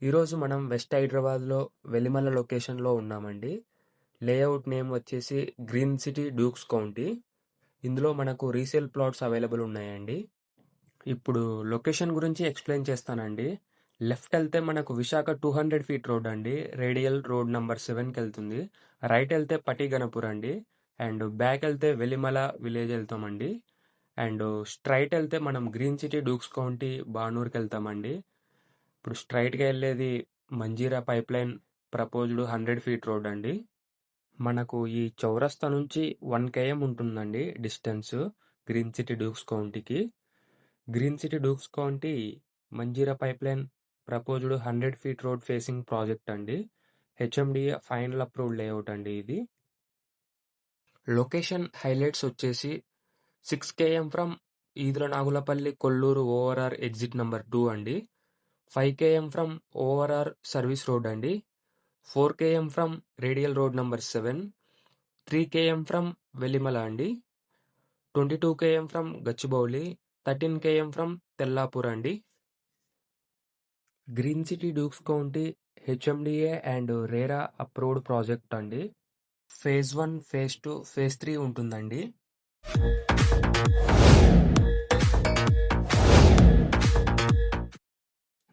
ఈరోజు మనం వెస్ట్ హైదరాబాద్‌లో వెలిమల లొకేషన్‌లో ఉన్నామండి. లేఅవుట్ నేమ్ వచ్చేసి గ్రీన్ సిటీ డ్యూక్స్ కౌంటీ. ఇందులో మనకు రీసేల్ ప్లాట్స్ అవైలబుల్ ఉన్నాయండి. ఇప్పుడు లొకేషన్ గురించి ఎక్స్‌ప్లెయిన్ చేస్తానండి. లెఫ్ట్ ఎళ్తే మనకు విశాఖ 200 ఫీట్ రోడ్ అండి. రేడియల్ రోడ్ నంబర్ 7కెళ్తుంది. రైట్ ఎళ్తే పటిగణపూర్ అండి. అండ్ బ్యాక్ ఎళ్తే వెలిమల విలేజ్ ఎళ్తామండి. అండ్ స్ట్రెయిట్ ఎళ్తే మనం గ్రీన్ సిటీ డ్యూక్స్ కౌంటీ బానూర్‌కెళ్తామండి. ఇప్పుడు స్ట్రైట్‌గా వెళ్ళేది Manjeera pipeline proposed 100 feet road అండి. మనకు ఈ చౌరస్తా నుంచి 1 km ఉంటుందండి డిస్టెన్స్ గ్రీన్ సిటీ డ్యూక్స్ కౌంటీకి. Green city dukes county Manjeera pipeline proposed 100 feet road facing project అండి. హెచ్ఎండిఏ ఫైనల్ అప్రూవ్డ్ లేఅవుట్ అండి ఇది. లొకేషన్ హైలైట్స్ వచ్చేసి 6 km from Edula Nagulapalli Kollur ORR exit number 2 అండి. 5 km from ORR service road అండి. 4 km from radial road number 7. 3 km from Velimala అండి. 22 km from Gachibowli. 13 km from Tellapur అండి. Green city dukes county HMDA and RERA approved project అండి. Phase 1, phase 2, phase 3 ఉంటుందండి.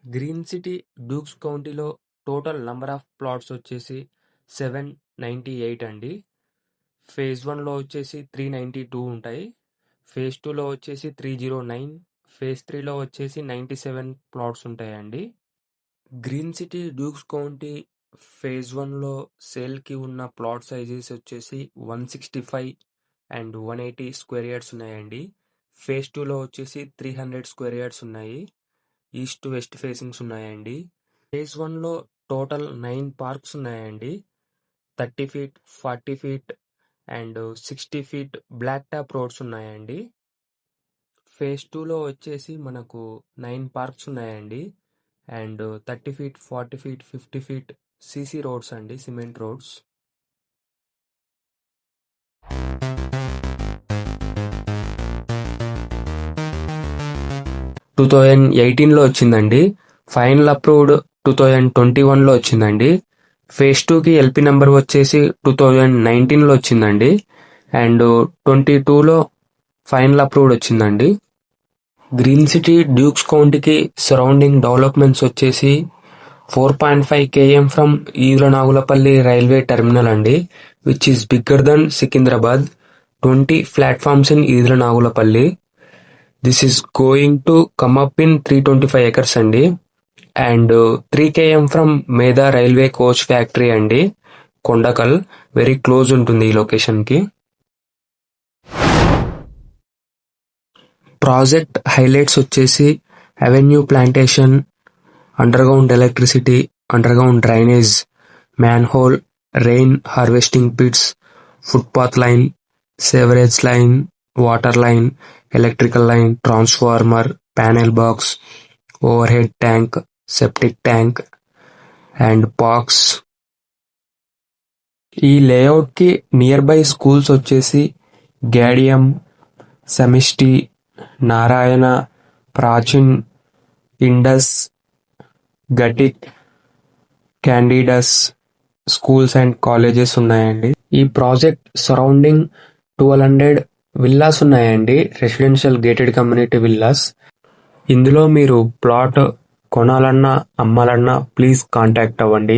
Green city dukes కౌంటీలో total number of plots వచ్చేసి 798 అండి. Phase 1లో వచ్చేసి 392 ఉంటాయి. Phase 2లో వచ్చేసి 309. ఫేజ్ 3లో వచ్చేసి 97 ప్లాట్స్ ఉంటాయండి. Green city dukes county phase 1లో సేల్కి ఉన్న ప్లాట్ సైజెస్ వచ్చేసి 165 అండ్ 180 స్క్వేర్ యార్డ్స్ ఉన్నాయండి. ఫేజ్ 2లో వచ్చేసి 300 స్క్వేర్ యార్డ్స్ ఉన్నాయి. ఈస్ట్ టు వెస్ట్ ఫేసింగ్స్ ఉన్నాయండి. ఫేజ్ 1లో టోటల్ 9 పార్క్స్ ఉన్నాయండి. 30 feet, 40 feet and 60 feet black top roads ఉన్నాయండి. ఫేజ్ 2లో వచ్చేసి మనకు 9 పార్క్స్ ఉన్నాయండి. And 30 feet, 40 feet, 50 feet CC roads అండి, సిమెంట్ రోడ్స్. టూ 2018లో వచ్చిందండి. ఫైనల్ అప్రూవ్డ్ 2021లో వచ్చిందండి. ఫేజ్ 2కి ఎల్పి నెంబర్ వచ్చేసి 2019లో వచ్చిందండి. అండ్ 22లో ఫైనల్ అప్రూవ్డ్ వచ్చిందండి. గ్రీన్ సిటీ డ్యూక్స్ కౌంటీకి సరౌండింగ్ డెవలప్మెంట్స్ వచ్చేసి 4.5 km from Edula Nagulapalli railway terminal అండి, which is bigger than Secunderabad. 20 platforms in Edula Nagulapalli. This is going to come up in 325 acres అండి. And 3 km from Medha railway coach factory అండి, Kondakal. Very close ఉంటుంది ఈ లొకేషన్కి. Project highlights వచ్చేసి avenue plantation, underground electricity, underground drainage, manhole, rain harvesting pits, footpath line, sewerage line, water line, electrical line, transformer, panel box, overhead tank, septic tank and parks. ఈ లేఅవుట్కి nearby schools వచ్చేసి Gaudium, Samishti, Narayana, Prachin, Indus, గటిక్, క్యాండిడస్ schools and colleges ఉన్నాయండి. ఈ project surrounding 1200 villas ఉన్నాయండి, residential gated community villas. ఇందులో మీరు ప్లాట్ కొనాలన్నా అమ్మాలన్నా ప్లీజ్ కాంటాక్ట్ అవ్వండి.